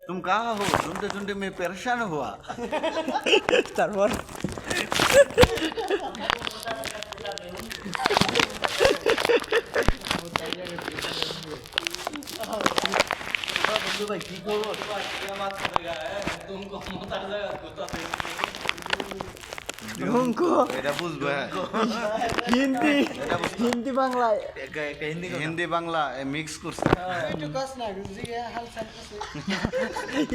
तुम कहाँ हो? सुनते सुनते मैं परेशान हुआ। তারপর বন্ধু ভাই কি করবো? অঙ্ক এটা বুঝবে হিন্দি হিন্দি বাংলায় হিন্দি বাংলা মিক্স করছে।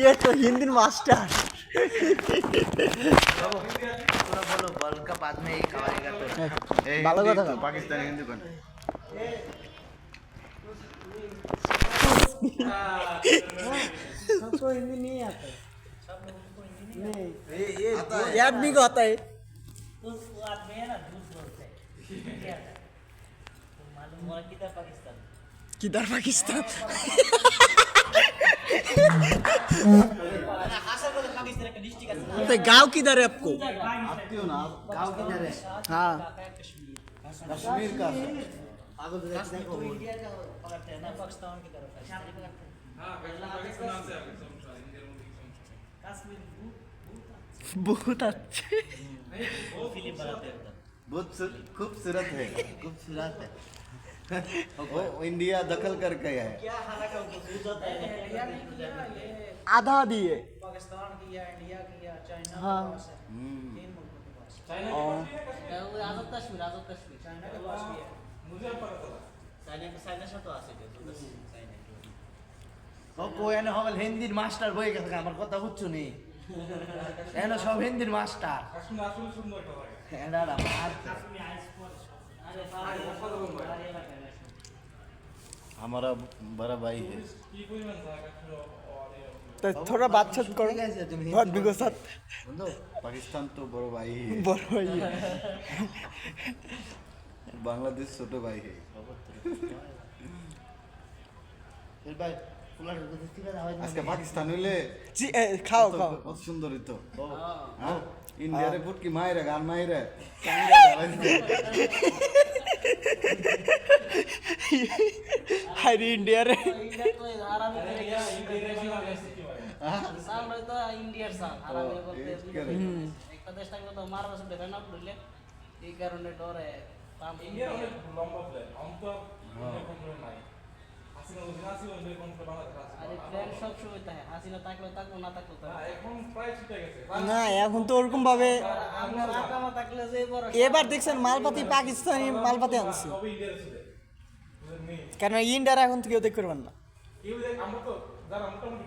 এ তো হিন্দির মাস্টার बोलो वर्ल्ड कप बाद में ही खवाएगा तो এই ভালো হিন্দি কথা তো, বল। পাকিস্তানি হিন্দি কোন? सबको हिंदी नहीं आता नहीं याद भी को आता है तो वो आदमी है ना झूठ बोलते हैं क्या है तो मालूम हुआ किधर पाकिस्तान किधर पाकिस्तान पाकिस्तान का डिस्ट्रिक्ट আছে না तो गांव किधर है आपको आत्तियों ना गाँव किधर है हाँ कश्मीर कश्मीर का आगे तो देखो तो इंडिया का पकड़ते हैं ना पाकिस्तान की तरफ है कश्मीर बहुत अच्छे फिल्म बनाते हैं उधर बहुत खूबसूरत है। खूबसूरत है वो इंडिया दखल कर गया है। क्या हालांकि उनको गुजरता है आधा दिए पाकिस्तान की या इंडिया की या चाइना हाँ। के पास है तीन मुल्कों के पास वो आजाद कश्मीर चाइना के पास भी है चाइना से तो आसे थे ও কোয়ানে হল হিন্দির মাস্টার বই গেছে আমার কথা বুঝছো নি এনো সব হিন্দির মাস্টার এটা हमारा बड़ा भाई है। तो थोड़ा बातचीत करो बहुत बिगो साथ বন্ধু पाकिस्तान तो बड़ा भाई ही है, बड़ भाई है। बांग्लादेश छोटे भाई है। এর ভাই ফুলার কথা ঠিক আছে আওয়াজ আজকে পাকিস্তান হইলে जी खाओ কত- खाओ কত সুন্দরই তো। হ্যাঁ? ইন্ডিয়ারে ফুটকি মাইরে গান মাইরে हाय इंडिया रे इंडिया तो आराम साल भर तो इंडिया साल आराम करते एक देश तक तो मार बस बेटा ना पड़ले এই কারণে ডরে পাম ইন্ডিয়ার অনেক লম্বা প্ল্যান অন্তর কোনো নাই হাসিনা এরকম তো বাংলাদেশ আছে আরে প্ল্যান সব সময় থাকে হাসিনা থাকলে থাকবো না থাকলে তো এখন প্রায় ছুটে গেছে না এখন তো ওরকম ভাবে আমরা আকামা থাকলে যে বড় এবার দেখছেন মালপাতি পাকিস্তানি মালপাতি আনছে সবই ইন্ডিয়ার ছিল মেয়ে কারণ ইন্ডিয়ার এখন কেউ দেখতে পারবেন না কেউ দেখ আমরা তো যারা মোটামুটি